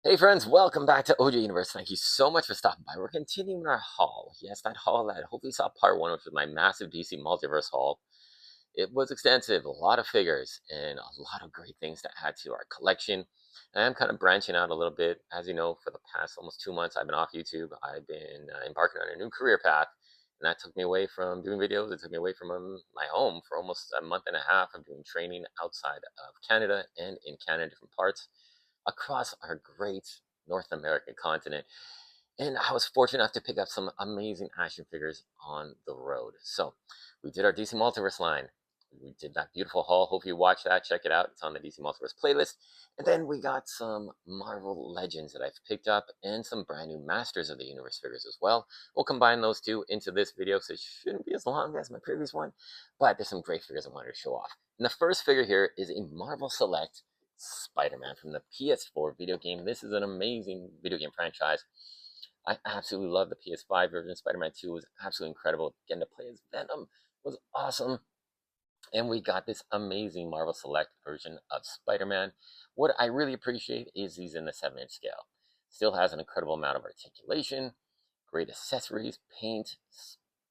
Hey friends, welcome back to OJ Universe. Thank you so much for stopping by. We're continuing our haul. Yes, that haul that hopefully saw part one, which was my massive DC Multiverse haul. It was extensive, a lot of figures, and a lot of great things to add to our collection. I am kind of branching out a little bit. As you know, for the past almost 2 months, I've been off YouTube. I've been embarking on a new career path, and that took me away from doing videos. It took me away from my home for almost a month and a half of doing training outside of Canada and in Canada, different parts across our great North American continent. And I was fortunate enough to pick up some amazing action figures on the road. So we did our DC Multiverse line. We did that beautiful haul. Hope you watch that. Check it out. It's on the DC Multiverse playlist. And then we got some Marvel Legends that I've picked up and some brand new Masters of the Universe figures as well. We'll combine those two into this video, so it shouldn't be as long as my previous one. But there's some great figures I wanted to show off. And the first figure here is a Marvel Select Spider-Man from the PS4 video game. This is an amazing video game franchise. I absolutely love the PS5 version. Spider-Man 2 was absolutely incredible. Getting to play as Venom was awesome. And we got this amazing Marvel Select version of Spider-Man. What I really appreciate is he's in the 7-inch scale. Still has an incredible amount of articulation, great accessories, paint,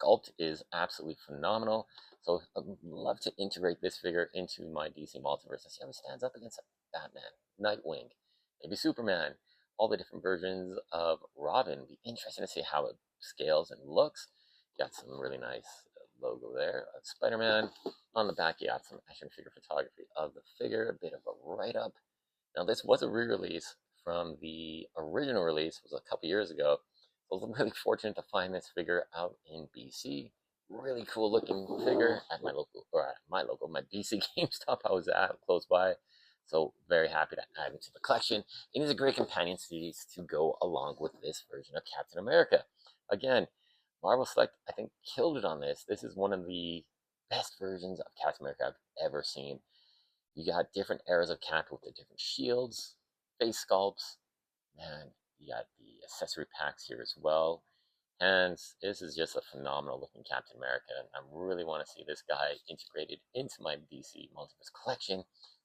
sculpt is absolutely phenomenal. So I'd love to integrate this figure into my DC Multiverse and see how he stands up against Batman, Nightwing, maybe Superman, all the different versions of Robin. Be interesting to see how it scales and looks. Got some really nice logo there of Spider-Man. On the back, you got some action figure photography of the figure, a bit of a write-up. Now, this was a re-release from the original release, was a couple years ago. I was really fortunate to find this figure out in BC. Really cool looking figure at my local, my BC GameStop I was at close by. So very happy to add him to the collection. It is a great companion series to go along with this version of Captain America. Again, Marvel Select, I think, killed it on this. This is one of the best versions of Captain America I've ever seen. You got different eras of Cap with the different shields, face sculpts. Man, you got the accessory packs here as well. And this is just a phenomenal looking Captain America. And I really want to see this guy integrated into my DC Multiverse collection.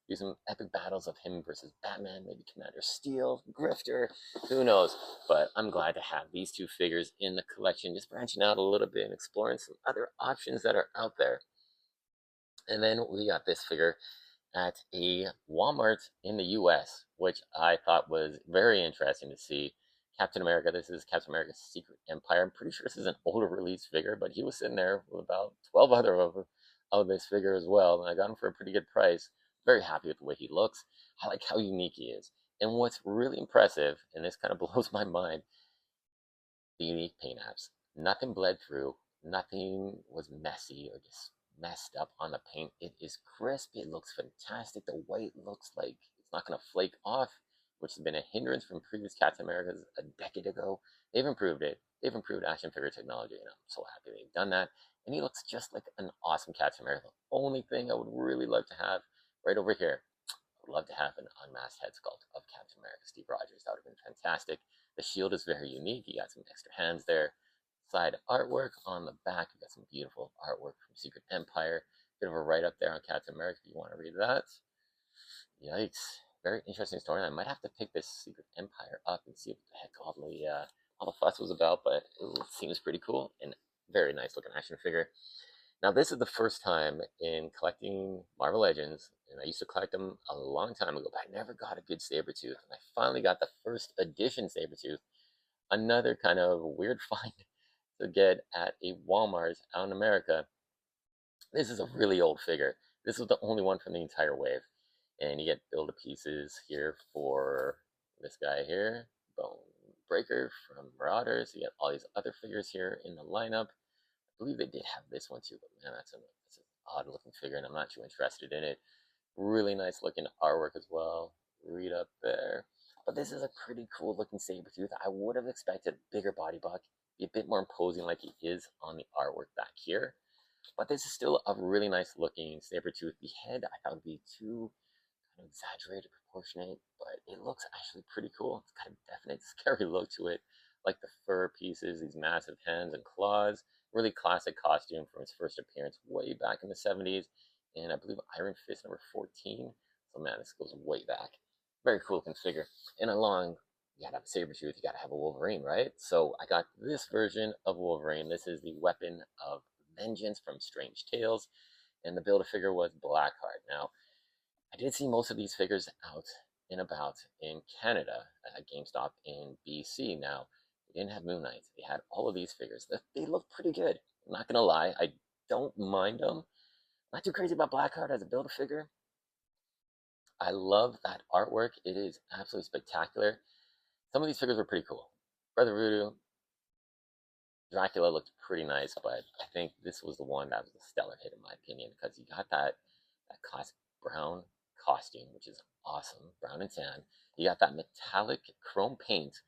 Do some epic battles of him versus Batman, maybe Commander Steel, Grifter, who knows. But I'm glad to have these two figures in the collection, just branching out a little bit and exploring some other options that are out there. And then we got this figure at a Walmart in the US, which I thought was very interesting to see. Captain America, this is Captain America's Secret Empire. I'm pretty sure this is an older release figure, but he was sitting there with about 12 other of this figure as well, and I got him for a pretty good price. Very happy with the way he looks. I like how unique he is. And what's really impressive, and this kind of blows my mind, the unique paint apps. Nothing bled through, nothing was messy or just messed up on the paint. It is crisp, it looks fantastic. The white looks like it's not going to flake off, which has been a hindrance from previous Captain Americas a decade ago. They've improved it. They've improved action figure technology, and I'm so happy they've done that. And he looks just like an awesome Captain America. The only thing I would really love to have right over here, I would love to have an unmasked head sculpt of Captain America, Steve Rogers. That would have been fantastic. The shield is very unique. You got some extra hands there. Side artwork on the back. You got some beautiful artwork from Secret Empire. Bit of a write up there on Captain America if you want to read that. Yikes. Very interesting story. I might have to pick this Secret Empire up and see what the heck all the fuss was about, but it seems pretty cool and very nice looking action figure. Now, this is the first time in collecting Marvel Legends, and I used to collect them a long time ago, but I never got a good Sabretooth, and I finally got the first edition Sabretooth. Another kind of weird find to get at a Walmart out in America. This is a really old figure. This was the only one from the entire wave. And you get build-a-pieces here for this guy here, Bone Breaker from Marauders. You get all these other figures here in the lineup. I believe they did have this one too, but man, that's an odd-looking figure, and I'm not too interested in it. Really nice looking artwork as well. Read up there. But this is a pretty cool looking Sabretooth. I would have expected a bigger body buck, be a bit more imposing like he is on the artwork back here. But this is still a really nice looking Sabretooth. The head I thought would be too kind of exaggerated, proportionate, but it looks actually pretty cool. It's got a definite scary look to it. Like the fur pieces, these massive hands and claws. Really classic costume from its first appearance way back in the 70s. And I believe Iron Fist number 14. So man, this goes way back. Very cool looking figure. And along You gotta have a saber tooth, you gotta have a Wolverine, right? So I got this version of Wolverine. This is the weapon of vengeance from Strange Tales, and the Build-A-Figure was Blackheart. Now, I did see most of these figures out and about in Canada at GameStop in BC. Now, they didn't have Moon Knight. They had all of these figures. They look pretty good. I'm not gonna lie, I don't mind them. Not too crazy about Blackheart as a Build-A-Figure. I love that artwork. It is absolutely spectacular. Some of these figures were pretty cool. Brother Voodoo, Dracula looked pretty nice, but I think this was the one that was a stellar hit in my opinion because you got that classic brown costume, which is awesome, brown and tan. You got that metallic chrome paint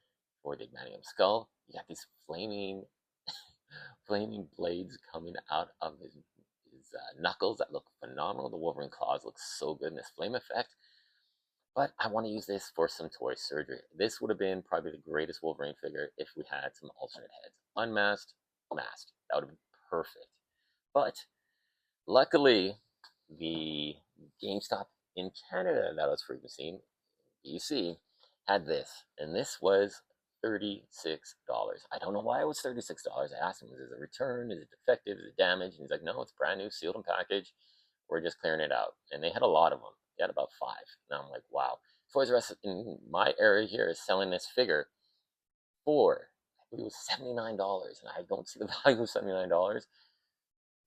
for the Adamantium skull. You got these flaming blades coming out of his knuckles that look phenomenal. The Wolverine claws look so good in this flame effect. But I want to use this for some toy surgery. This would have been probably the greatest Wolverine figure if we had some alternate heads. Unmasked, masked. That would have been perfect. But luckily, the GameStop in Canada that I was frequenting, BC, had this. And this was $36. I don't know why it was $36. I asked him, is it a return? Is it defective? Is it damaged? And he's like, no, it's brand new, sealed and packaged. We're just clearing it out. And they had a lot of them. They had about 5. And I'm like, wow. Toys R Us in my area here is selling this figure for, I believe it was $79. And I don't see the value of $79.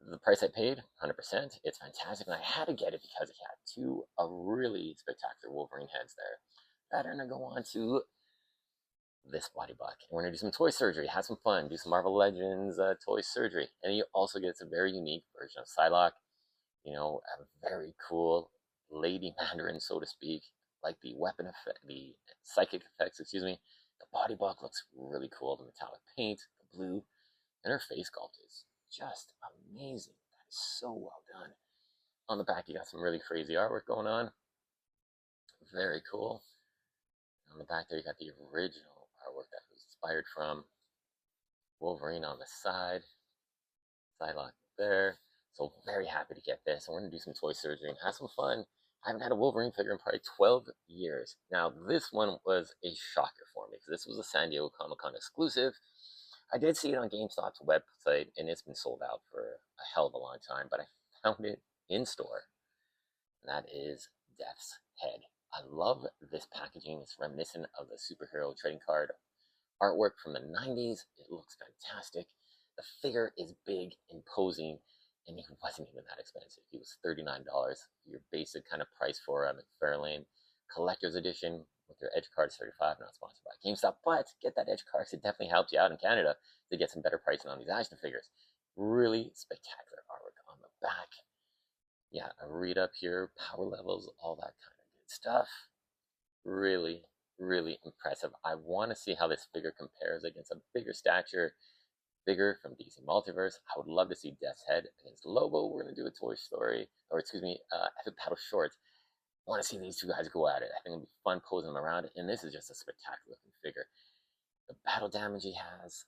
The price I paid, 100%. It's fantastic. And I had to get it because it had 2 really spectacular Wolverine heads there. That are going to go on to this body buck. And we're going to do some toy surgery, have some fun, do some Marvel Legends toy surgery. And you also get a very unique version of Psylocke. You know, a very cool lady Mandarin, so to speak, like the weapon effect, the psychic effects, excuse me. The body buck looks really cool. The metallic paint, the blue, and her face sculpt is just amazing. That is so well done. On the back, you got some really crazy artwork going on. Very cool. On the back there, you got the original artwork that was inspired from Wolverine on the side. Psylocke there. So very happy to get this. And we're going to do some toy surgery and have some fun. I haven't had a Wolverine figure in probably 12 years. Now, this one was a shocker for me because this was a San Diego Comic-Con exclusive. I did see it on GameStop's website, and it's been sold out for a hell of a long time, but I found it in store. And that is Death's Head. I love this packaging. It's reminiscent of the superhero trading card artwork from the 90s. It looks fantastic. The figure is big, imposing, and he wasn't even that expensive. He was $39, your basic kind of price for a McFarlane collector's edition with your Edge card is $35. Not sponsored by GameStop, but get that Edge card. It definitely helps you out in Canada to get some better pricing on these action figures. Really spectacular artwork on the back. Yeah, a read up here, power levels, all that kind of good stuff. Really, really impressive. I want to see how this figure compares against a bigger stature figure from DC Multiverse. I would love to see Death's Head against Lobo. We're going to do a Toy Story, or excuse me, Epic Battle Shorts. I want to see these two guys go at it. I think it'll be fun posing them around it. And this is just a spectacular looking figure. The battle damage he has,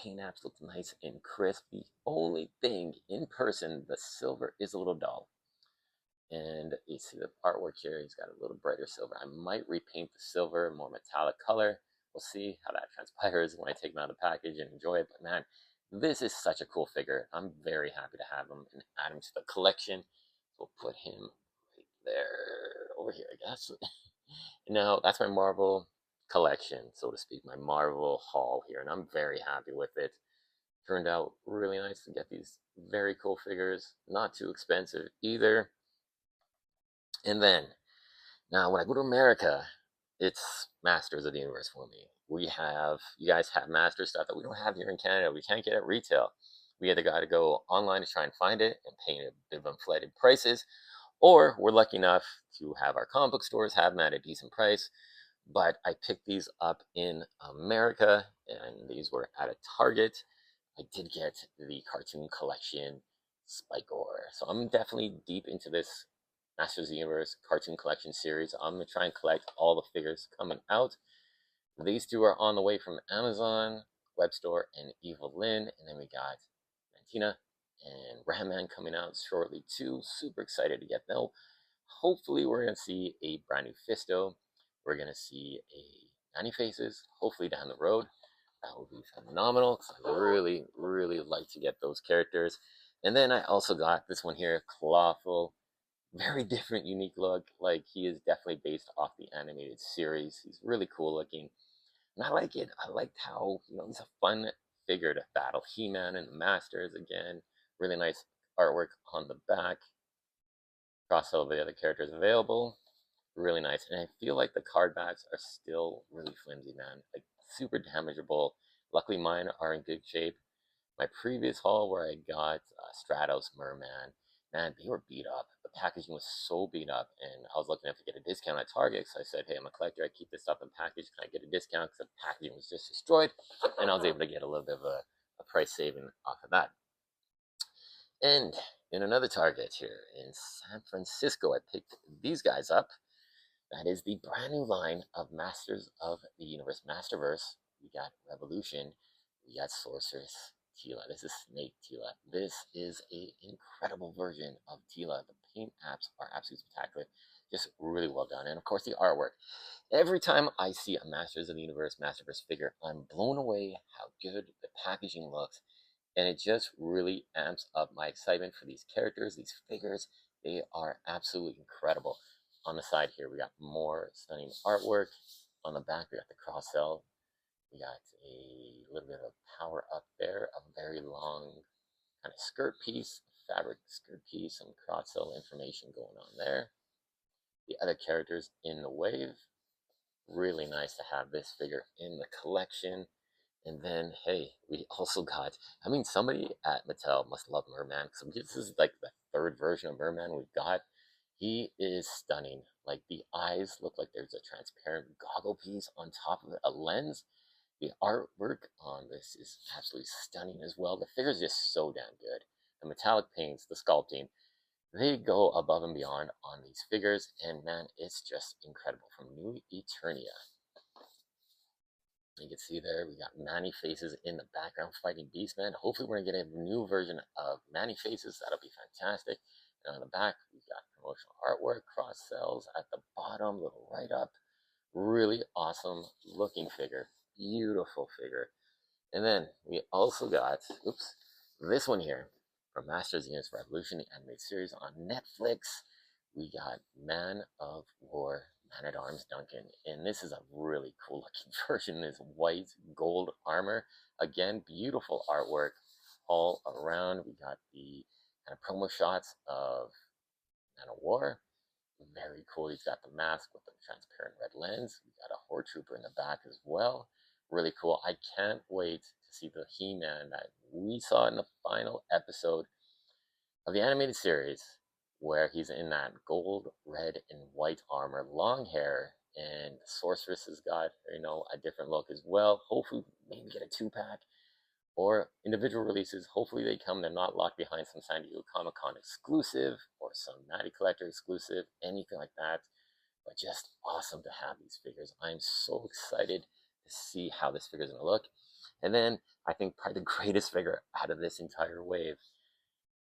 paint apps look nice and crisp. The only thing in person, the silver is a little dull. And you see the artwork here, he's got a little brighter silver. I might repaint the silver a more metallic color. We'll see how that transpires when I take him out of the package and enjoy it. But man, this is such a cool figure. I'm very happy to have him and add him to the collection. We'll put him right there, over here, I guess. Now, that's my Marvel collection, so to speak, my Marvel haul here, and I'm very happy with it. Turned out really nice to get these very cool figures, not too expensive either. And then, now when I go to America, it's Masters of the Universe for me. You guys have Master stuff that we don't have here in Canada. We can't get at retail. We either got to go online to try and find it and pay a bit of inflated prices, or we're lucky enough to have our comic book stores have them at a decent price. But I picked these up in America, and these were at a Target. I did get the cartoon collection Spike-Ore. So I'm definitely deep into this Masters of the Universe cartoon collection series. I'm going to try and collect all the figures coming out. These two are on the way from Amazon, Web Store, and Evil Lyn. And then we got Mantina and Ram-Man coming out shortly too. Super excited to get them. Hopefully we're going to see a brand new Fisto. We're going to see a Nanny faces, hopefully down the road. That would be phenomenal because I really, really like to get those characters. And then I also got this one here, Clawful. Very different, unique look. Like, he is definitely based off the animated series. He's really cool looking. And I like it. I liked how, he's a fun figure to battle He-Man and the Masters again. Really nice artwork on the back. Across all the other characters available. Really nice. And I feel like the card backs are still really flimsy, man. Like, super damageable. Luckily, mine are in good shape. My previous haul where I got Stratos Merman, man, they were beat up. The packaging was so beat up, and I was looking to get a discount at Target. So I said, hey, I'm a collector. I keep this stuff in package. Can I get a discount? Because the packaging was just destroyed. And I was able to get a little bit of a price saving off of that. And in another Target here in San Francisco, I picked these guys up. That is the brand new line of Masters of the Universe, Masterverse. We got Revolution, we got Sorceress Tila. This is Snake Tila. This is an incredible version of Tila. The paint apps are absolutely spectacular. Just really well done. And of course, the artwork. Every time I see a Masters of the Universe, Masterverse figure, I'm blown away how good the packaging looks. And it just really amps up my excitement for these characters, these figures. They are absolutely incredible. On the side here, we got more stunning artwork. On the back, we got the cross cell. We got a little bit of power up there, a very long kind of skirt piece, fabric skirt piece, some cross cell information going on there. The other characters in the wave. Really nice to have this figure in the collection. And then, hey, we also got, somebody at Mattel must love Merman, because this is like the third version of Merman we've got. He is stunning. Like, the eyes look like there's a transparent goggle piece on top of it, a lens. The artwork on this is absolutely stunning as well. The figure is just so damn good. The metallic paints, the sculpting, they go above and beyond on these figures, and man, it's just incredible. From New Eternia, you can see there, we got Manny Faces in the background fighting Beastman. Hopefully we're going to get a new version of Manny Faces. That'll be fantastic. And on the back, we got promotional artwork, cross cells at the bottom, little write-up. Really awesome looking figure. Beautiful figure. And then we also got, this one here from Masters Against Revolution, the animated series on Netflix. We got Man of War, Man at Arms Duncan, and this is a really cool looking version. This white gold armor, again, beautiful artwork all around. We got the kind of promo shots of Man of War. Very cool. He's got the mask with the transparent red lens. We got a Horde Trooper in the back as well. Really cool. I can't wait to see the He-Man that we saw in the final episode of the animated series, where he's in that gold, red, and white armor, long hair, and Sorceress has got, a different look as well. Hopefully, maybe get a 2-pack or individual releases. Hopefully they come. They're not locked behind some San Diego Comic-Con exclusive or some Matty Collector exclusive, anything like that. But just awesome to have these figures. I'm so excited to see how this figure is going to look. And then I think probably the greatest figure out of this entire wave,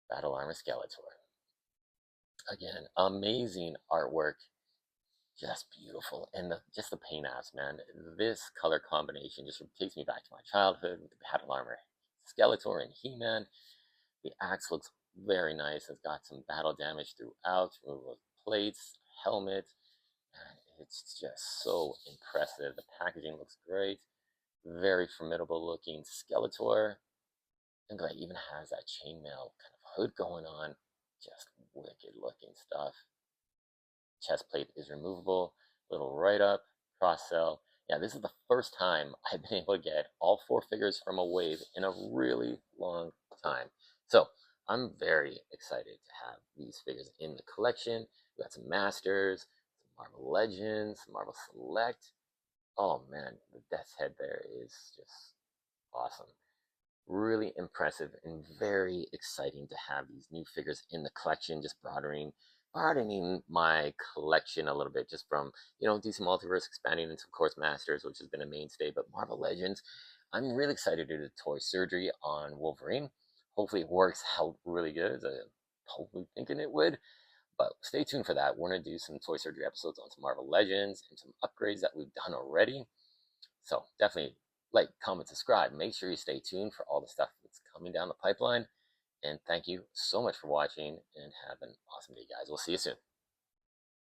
Battle Armor Skeletor. Again, amazing artwork, just beautiful, and just the paint apps, man. This color combination just takes me back to my childhood with the Battle Armor Skeletor and He-Man. The axe looks very nice. It's got some battle damage throughout, removal of plates, helmet, and it's just so impressive. The packaging looks great. Very formidable looking Skeletor. And it even has that chainmail kind of hood going on. Just wicked looking stuff. Chest plate is removable. Little write up, cross cell. Yeah, this is the first time I've been able to get all 4 figures from a wave in a really long time. So I'm very excited to have these figures in the collection. We got some Masters, some Marvel Legends, some Marvel Select. Oh man, the Death's Head there is just awesome. Really impressive and very exciting to have these new figures in the collection, just broadening my collection a little bit, just from DC Multiverse expanding into, of course, Masters, which has been a mainstay, but Marvel Legends. I'm really excited to do the toy surgery on Wolverine. Hopefully it works out really good, as I'm hopefully thinking it would. But stay tuned for that. We're going to do some toy surgery episodes on some Marvel Legends and some upgrades that we've done already. So definitely like, comment, subscribe. Make sure you stay tuned for all the stuff that's coming down the pipeline. And thank you so much for watching and have an awesome day, guys. We'll see you soon.